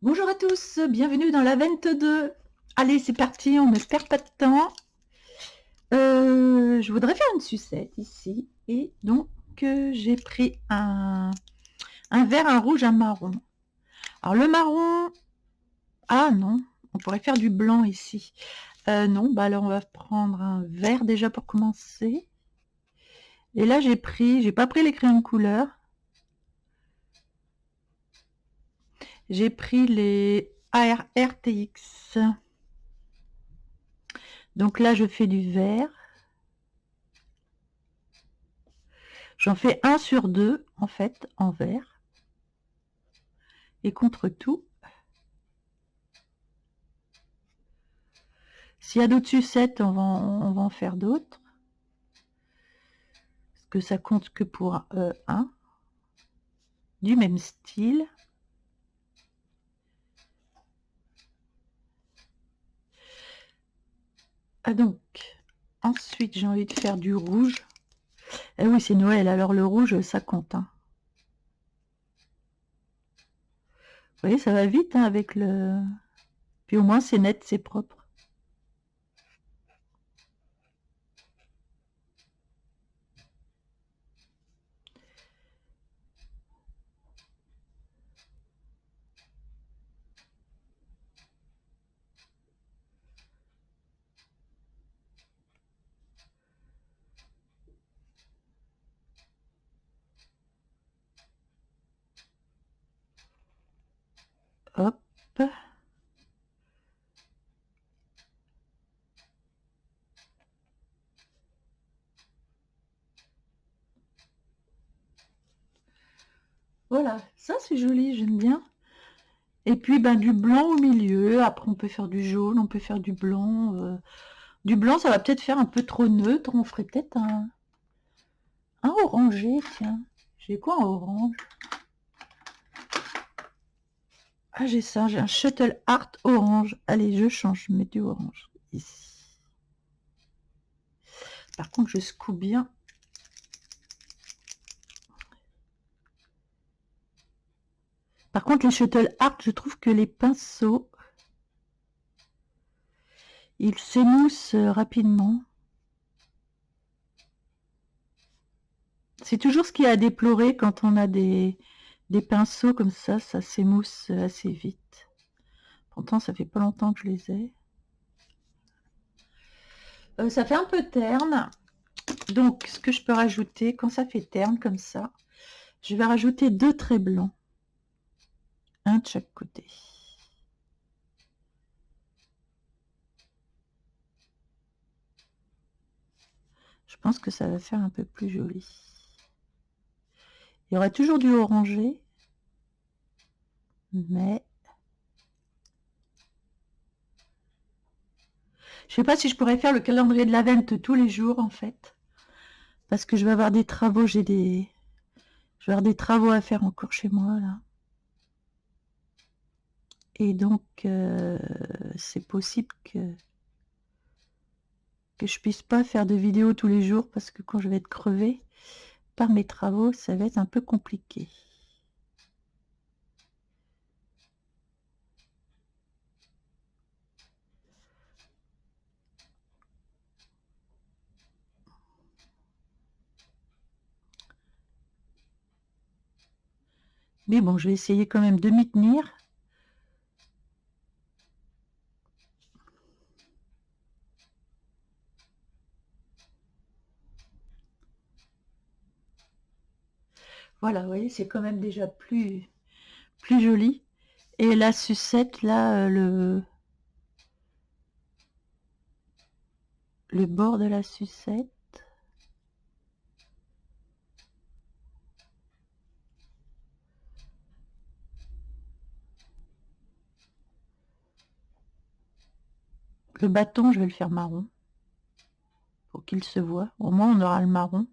Bonjour à tous, bienvenue dans la 22. Allez, c'est parti, on ne perd pas de temps. Je voudrais faire une sucette ici. Et donc, j'ai pris un vert, un rouge, un marron. Alors, le marron... Ah non, on pourrait faire du blanc ici. Non, bah alors on va prendre un vert déjà pour commencer. Et là, j'ai pas pris les crayons de couleur. J'ai pris les RTX. Donc là, je fais du vert. J'en fais 1 sur 2, en fait, en vert. Et contre tout, s'il y a d'autres sucettes, on va en faire d'autres. Parce que ça compte que pour un. Du même style. Ah donc, ensuite, j'ai envie de faire du rouge. Eh oui, c'est Noël, alors le rouge, ça compte. Hein. Vous voyez, ça va vite hein, avec le... Puis au moins, c'est net, c'est propre. Hop. Voilà, ça c'est joli, j'aime bien. Et puis ben, du blanc au milieu. Après, on peut faire du jaune, on peut faire du blanc. Du blanc, ça va peut-être faire un peu trop neutre. On ferait peut-être un orangé, tiens. J'ai quoi en orange? Ah, j'ai ça, j'ai un Shuttle Art orange. Allez, je change, je mets du orange ici. Par contre, je secoue bien. Par contre, les Shuttle Art, je trouve que les pinceaux, ils s'émoussent rapidement. C'est toujours ce qu'il y a à déplorer quand on a des pinceaux comme ça s'émousse assez vite. Pourtant, ça fait pas longtemps que je les ai. Ça fait un peu terne. Donc, ce que je peux rajouter, quand ça fait terne comme ça, je vais rajouter 2 traits blancs. Un de chaque côté. Je pense que ça va faire un peu plus joli. Il y aura toujours du orangé, mais je sais pas si je pourrais faire le calendrier de l'Avent tous les jours en fait, parce que je vais avoir des travaux, je vais avoir des travaux à faire encore chez moi là, et donc c'est possible que je puisse pas faire de vidéos tous les jours parce que quand je vais être crevée par mes travaux, ça va être un peu compliqué. Mais bon, je vais essayer quand même de m'y tenir. Voilà, vous voyez, c'est quand même déjà plus joli. Et la sucette, là, le bord de la sucette. Le bâton, je vais le faire marron. Pour qu'il se voit. Au moins, on aura le marron.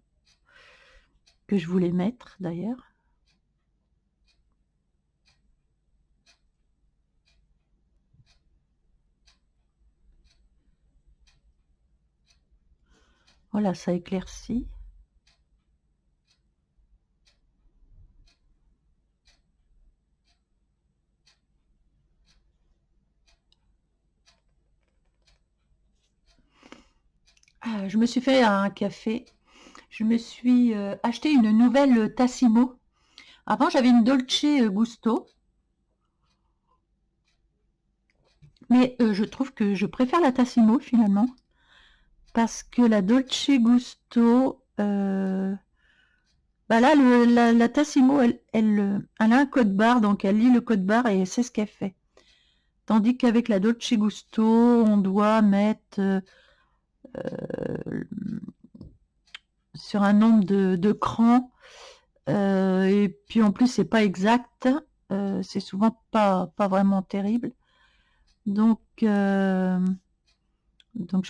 Que je voulais mettre, d'ailleurs. Voilà, ça éclaircit. Je me suis fait un café. Je me suis acheté une nouvelle Tassimo. Avant, j'avais une Dolce Gusto. Mais je trouve que je préfère la Tassimo finalement. Parce que la Dolce Gusto, bah là, la Tassimo, elle a un code barre, donc elle lit le code barre et c'est ce qu'elle fait. Tandis qu'avec la Dolce Gusto, on doit mettre sur un nombre de crans. Et puis en plus, c'est pas exact. C'est souvent pas vraiment terrible. Donc je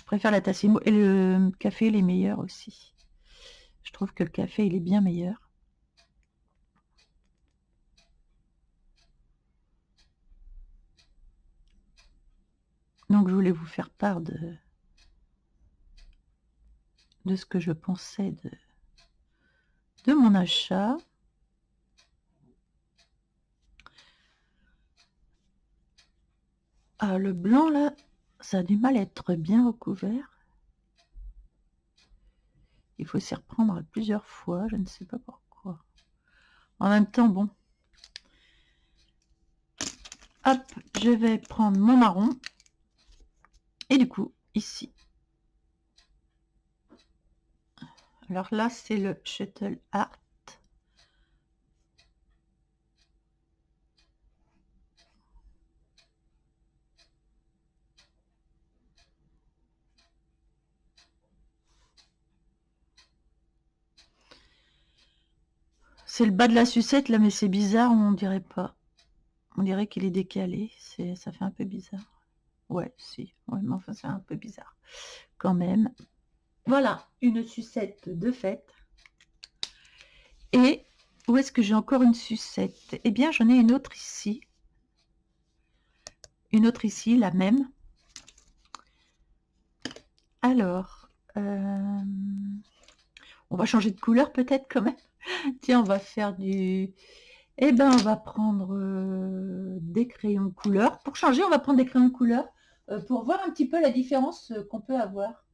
préfère la Tassimo. Et le café, il est meilleur aussi. Je trouve que le café, il est bien meilleur. Donc je voulais vous faire part de ce que je pensais de mon achat. Ah, le blanc là, ça a du mal à être bien recouvert. Il faut s'y reprendre plusieurs fois, je ne sais pas pourquoi. En même temps, bon. Hop, je vais prendre mon marron. Et du coup, ici. Alors là, c'est le Shuttle Art. C'est le bas de la sucette là, mais c'est bizarre, on dirait pas. On dirait qu'il est décalé, ça fait un peu bizarre. Ouais, si, ouais, mais enfin c'est un peu bizarre quand même. Voilà, une sucette de fête. Et où est-ce que j'ai encore une sucette? Eh bien, j'en ai une autre ici. Une autre ici, la même. Alors, on va changer de couleur peut-être quand même. Tiens, on va faire du... Eh ben, on va prendre des crayons de couleur. Pour changer, on va prendre des crayons de couleur pour voir un petit peu la différence qu'on peut avoir,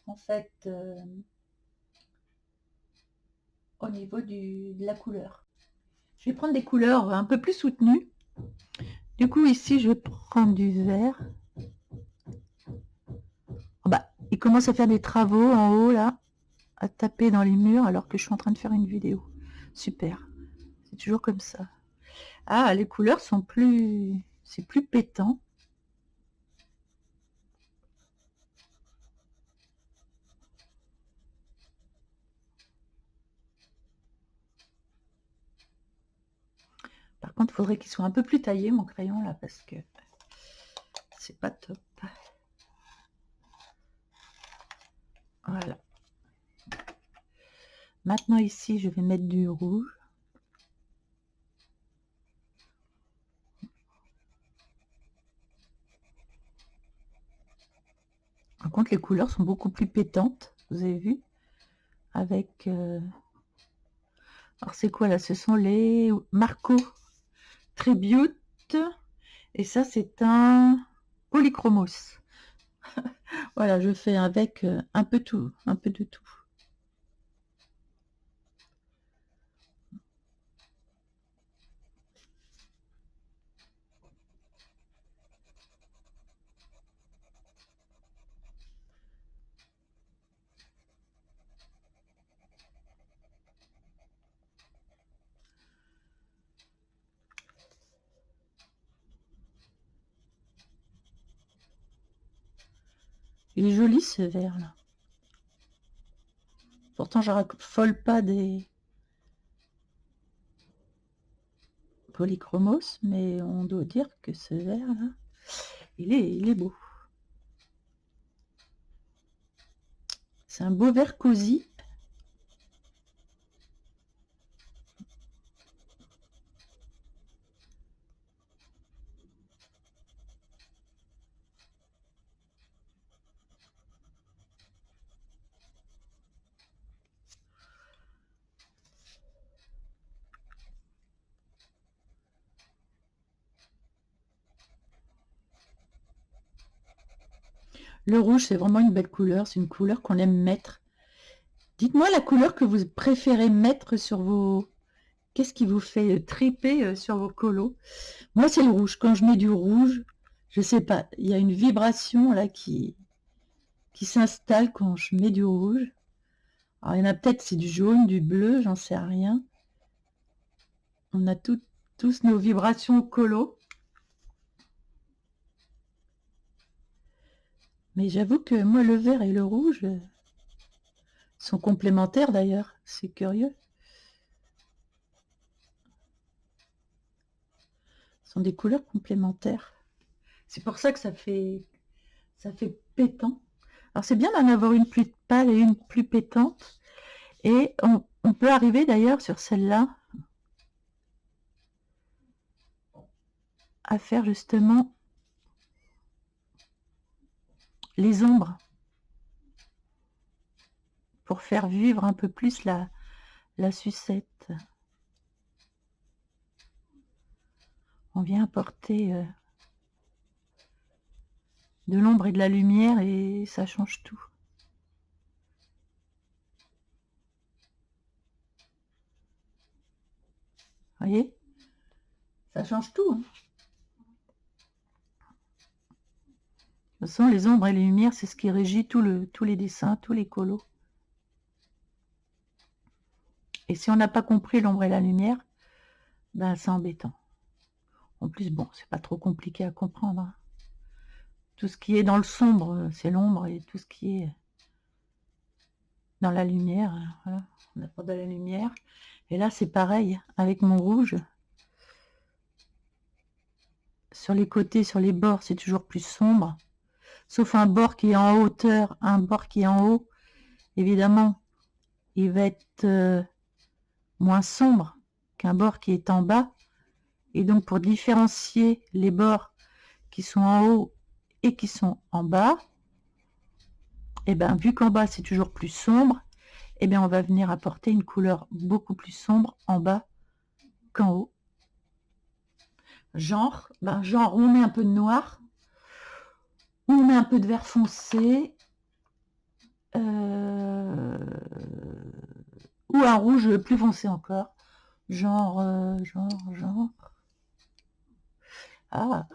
en fait, au niveau de la couleur. Je vais prendre des couleurs un peu plus soutenues. Du coup, ici, je vais prendre du vert. Oh bah, il commence à faire des travaux en haut, là, à taper dans les murs, alors que je suis en train de faire une vidéo. Super. C'est toujours comme ça. Ah, les couleurs sont plus... C'est plus pétant. Par contre, il faudrait qu'il soit un peu plus taillé, mon crayon, là, parce que c'est pas top. Voilà. Maintenant, ici, je vais mettre du rouge. Par contre, les couleurs sont beaucoup plus pétantes, vous avez vu, avec... Alors, c'est quoi, là? Ce sont les Marco Tribute. Et ça, c'est un polychromos. Voilà, je fais avec un peu tout, un peu de tout. Il est joli ce vert là. Pourtant, je raffole pas des polychromos, mais on doit dire que ce vert là, il est beau. C'est un beau vert cosy. Le rouge, c'est vraiment une belle couleur. C'est une couleur qu'on aime mettre. Dites-moi la couleur que vous préférez mettre sur vos... Qu'est-ce qui vous fait triper sur vos colos? Moi, c'est le rouge. Quand je mets du rouge, je sais pas, il y a une vibration là qui s'installe quand je mets du rouge. Alors, il y en a peut-être, c'est du jaune, du bleu, j'en sais rien. On a tous nos vibrations colo. Mais j'avoue que moi, le vert et le rouge sont complémentaires d'ailleurs. C'est curieux. Ce sont des couleurs complémentaires. C'est pour ça que ça fait pétant. Alors c'est bien d'en avoir une plus pâle et une plus pétante. Et on peut arriver d'ailleurs sur celle-là à faire justement les ombres pour faire vivre un peu plus la sucette. On vient apporter de l'ombre et de la lumière et ça change tout. Vous voyez? Ça change tout. Hein. De toute façon, les ombres et les lumières, c'est ce qui régit tous les dessins, tous les colos. Et si on n'a pas compris l'ombre et la lumière, ben c'est embêtant. En plus, bon, c'est pas trop compliqué à comprendre. Hein. Tout ce qui est dans le sombre, c'est l'ombre, et tout ce qui est dans la lumière, voilà, on apporte de la lumière. Et là, c'est pareil, avec mon rouge. Sur les côtés, sur les bords, c'est toujours plus sombre. Sauf un bord qui est en hauteur, un bord qui est en haut. Évidemment, il va être moins sombre qu'un bord qui est en bas. Et donc, pour différencier les bords qui sont en haut et qui sont en bas, et bien, vu qu'en bas, c'est toujours plus sombre, et bien, on va venir apporter une couleur beaucoup plus sombre en bas qu'en haut. Genre, on met un peu de noir, on met un peu de vert foncé, ou un rouge plus foncé encore. Genre. Ah.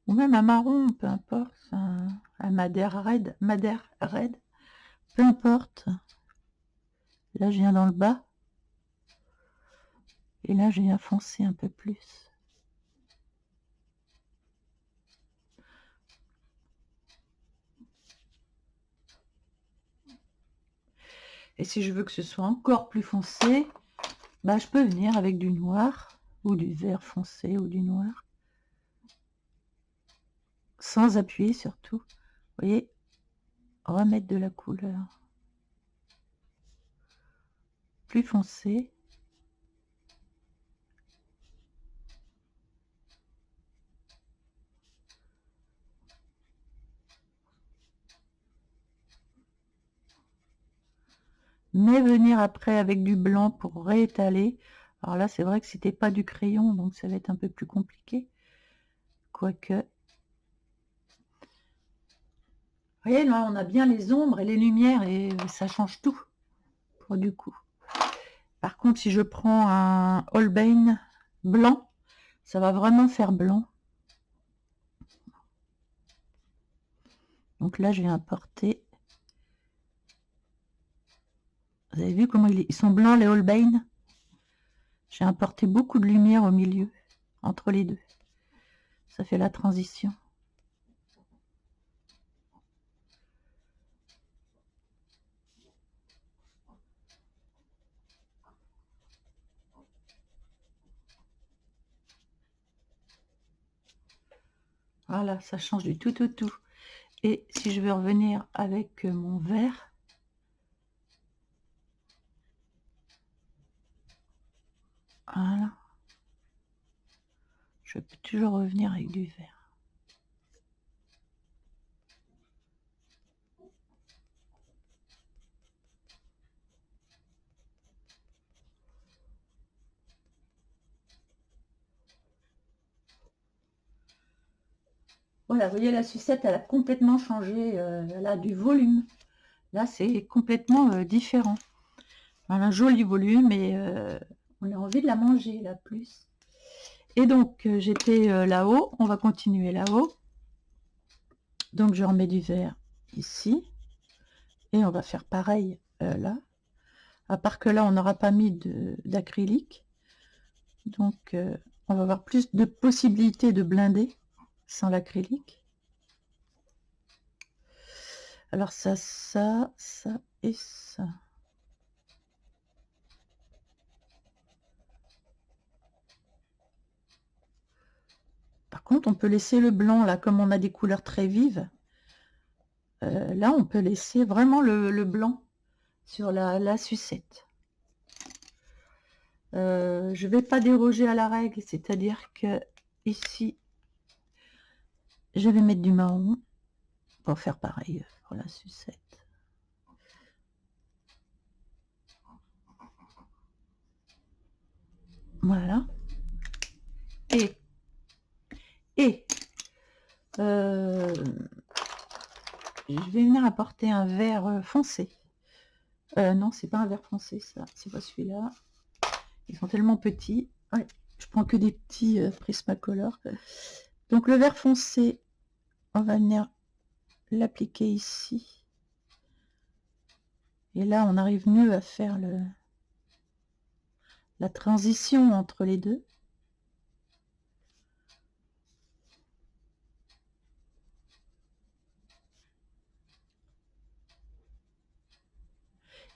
Ou même un marron, peu importe. Un madère red. Peu importe. Là, je viens dans le bas. Et là, je viens foncer un peu plus. Et si je veux que ce soit encore plus foncé, je peux venir avec du noir ou du vert foncé ou du noir. Sans appuyer surtout. Vous voyez, remettre de la couleur plus foncée. Mais venir après avec du blanc pour réétaler. Alors là, c'est vrai que c'était pas du crayon, donc ça va être un peu plus compliqué. Quoique. Vous voyez, là, on a bien les ombres et les lumières et ça change tout, pour du coup. Par contre, si je prends un Holbein blanc, ça va vraiment faire blanc. Donc là, je vais apporter... Vous avez vu comment ils sont blancs, les Holbein? J'ai apporté beaucoup de lumière au milieu, entre les deux. Ça fait la transition. Voilà, ça change du tout au tout. Et si je veux revenir avec mon vert, voilà, je peux toujours revenir avec du vert. Voilà, vous voyez, la sucette, elle a complètement changé, elle a du volume. Là, c'est complètement différent. Elle a un joli volume et on a envie de la manger, là, plus. Et donc, j'étais là-haut, on va continuer là-haut. Donc, je remets du verre ici. Et on va faire pareil là. À part que là, on n'aura pas mis d'acrylique. Donc, on va avoir plus de possibilités de blinder sans l'acrylique. Alors ça et ça. Par contre, on peut laisser le blanc, là, comme on a des couleurs très vives. Là, on peut laisser vraiment le blanc sur la sucette. Je ne vais pas déroger à la règle, c'est-à-dire que ici, je vais mettre du marron pour faire pareil pour la sucette. Voilà. Et je vais venir apporter un verre foncé. Non, c'est pas un verre foncé, ça. C'est pas celui-là. Ils sont tellement petits. Ouais, je prends que des petits Prismacolor. Donc le verre foncé, on va venir l'appliquer ici. Et là, on arrive mieux à faire la transition entre les deux.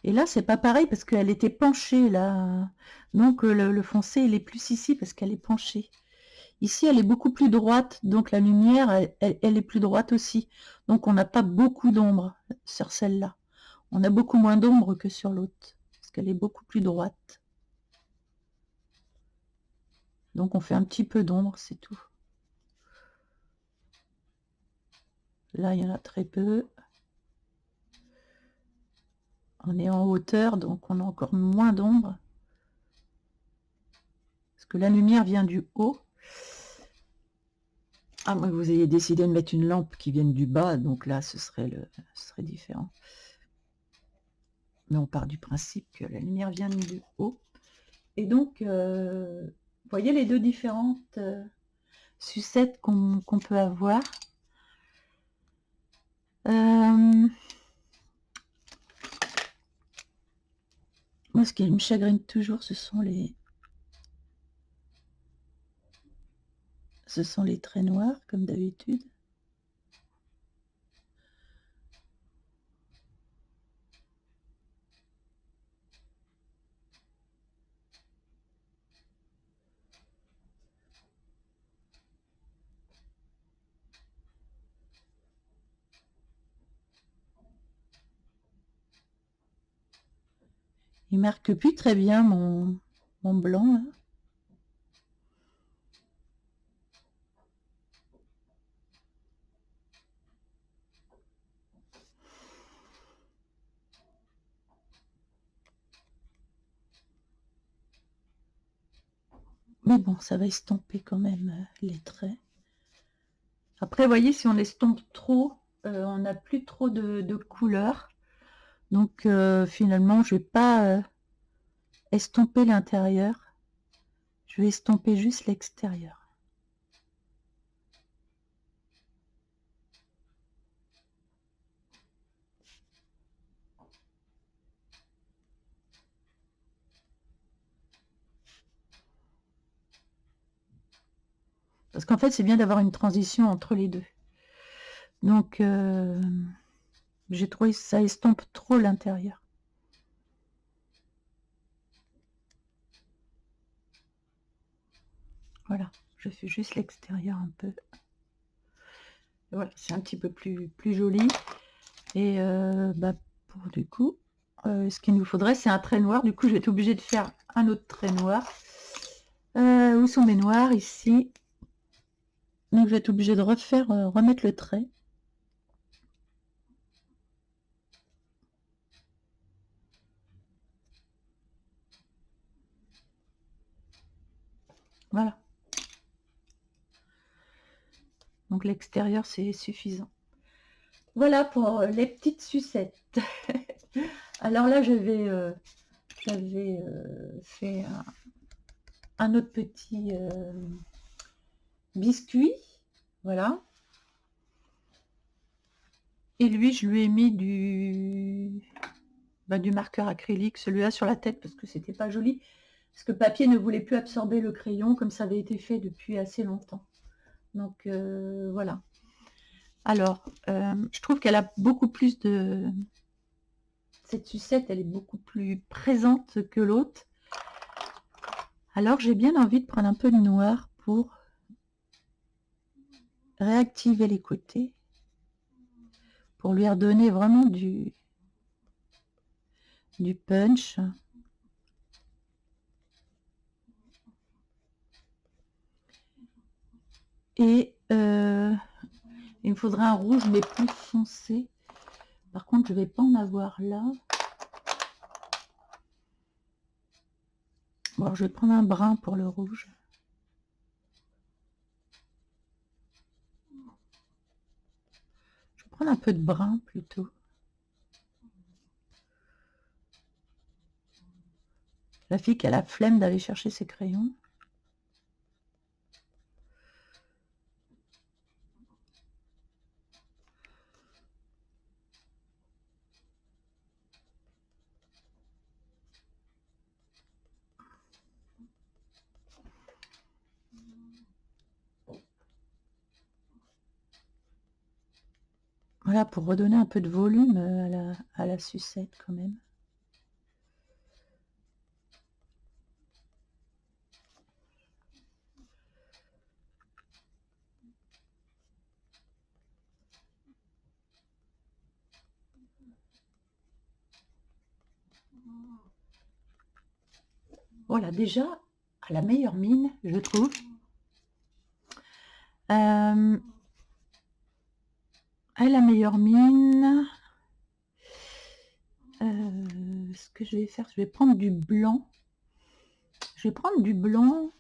Et là, c'est pas pareil parce qu'elle était penchée là. Donc le foncé, il est plus ici parce qu'elle est penchée. Ici, elle est beaucoup plus droite, donc la lumière, elle est plus droite aussi. Donc on n'a pas beaucoup d'ombre sur celle-là. On a beaucoup moins d'ombre que sur l'autre, parce qu'elle est beaucoup plus droite. Donc on fait un petit peu d'ombre, c'est tout. Là, il y en a très peu. On est en hauteur, donc on a encore moins d'ombre. Parce que la lumière vient du haut. À moins que vous ayez décidé de mettre une lampe qui vienne du bas, donc là, ce serait différent. Mais on part du principe que la lumière vient du haut. Et donc, vous voyez les deux différentes sucettes qu'on peut avoir. Moi, ce qui me chagrine toujours, ce sont les traits noirs, comme d'habitude. Il marque plus très bien mon blanc, là. Mais bon, ça va estomper quand même les traits. Après, vous voyez, si on estompe trop, on n'a plus trop de couleurs. Donc, finalement, je ne vais pas estomper l'intérieur. Je vais estomper juste l'extérieur. Parce qu'en fait, c'est bien d'avoir une transition entre les deux. Donc, j'ai trouvé que ça estompe trop l'intérieur. Voilà, je fais juste l'extérieur un peu. Et voilà, c'est un petit peu plus joli. Et pour du coup, ce qu'il nous faudrait, c'est un trait noir. Du coup, je vais être obligée de faire un autre trait noir. Où sont mes noirs? Ici. Donc, je vais être obligée de remettre le trait. Voilà. Donc l'extérieur, c'est suffisant. Voilà pour les petites sucettes. Alors là, j'avais fait un autre petit biscuit. Voilà. Et lui, je lui ai mis du marqueur acrylique, celui-là sur la tête, parce que c'était pas joli. Parce que le papier ne voulait plus absorber le crayon, comme ça avait été fait depuis assez longtemps. Donc voilà. Alors, je trouve qu'elle a beaucoup plus de... Cette sucette, elle est beaucoup plus présente que l'autre. Alors, j'ai bien envie de prendre un peu de noir pour réactiver les côtés, pour lui redonner vraiment du punch. Et il me faudrait un rouge, mais plus foncé. Par contre, je ne vais pas en avoir là. Bon, je vais prendre un brun pour le rouge. Je vais prendre un peu de brun plutôt. La fille qui a la flemme d'aller chercher ses crayons. Voilà, pour redonner un peu de volume à la sucette quand même. Voilà, déjà, à la meilleure mine, je trouve. À la meilleure mine, ce que je vais faire, je vais prendre du blanc. Je vais prendre du blanc.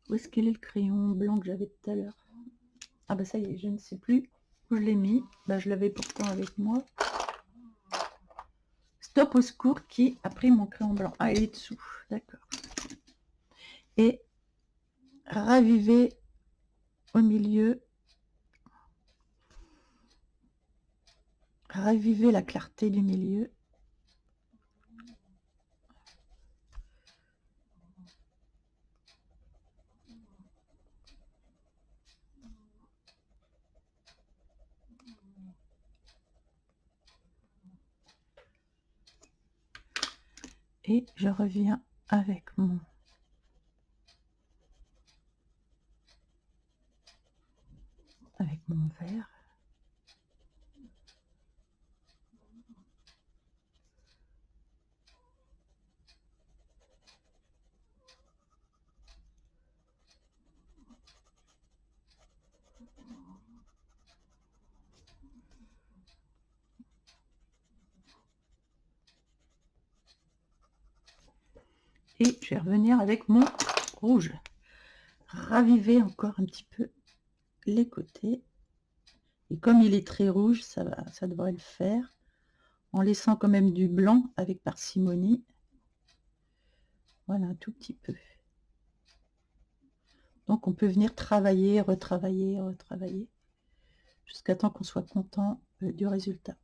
Où est-ce qu'il est le crayon blanc que j'avais tout à l'heure? Ah bah ça y est, je ne sais plus où je l'ai mis. Bah, je l'avais pourtant avec moi. Stop au secours, qui a pris mon crayon blanc? Ah, il est dessous, d'accord. Et raviver au milieu. Raviver la clarté du milieu. Et je reviens avec mon verre. Et je vais revenir avec mon rouge. Raviver encore un petit peu les côtés. Et comme il est très rouge, ça devrait le faire. En laissant quand même du blanc avec parcimonie. Voilà, un tout petit peu. Donc on peut venir travailler, retravailler, retravailler, jusqu'à temps qu'on soit content du résultat.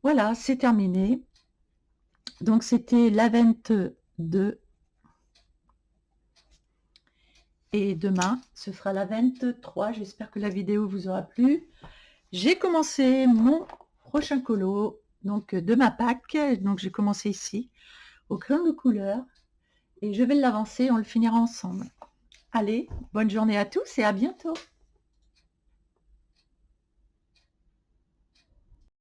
Voilà, c'est terminé. Donc c'était la 22. Et demain, ce sera la 23. J'espère que la vidéo vous aura plu. J'ai commencé mon prochain colo, donc de ma Pâques. Donc j'ai commencé ici, au crayon de couleur. Et je vais l'avancer, on le finira ensemble. Allez, bonne journée à tous et à bientôt.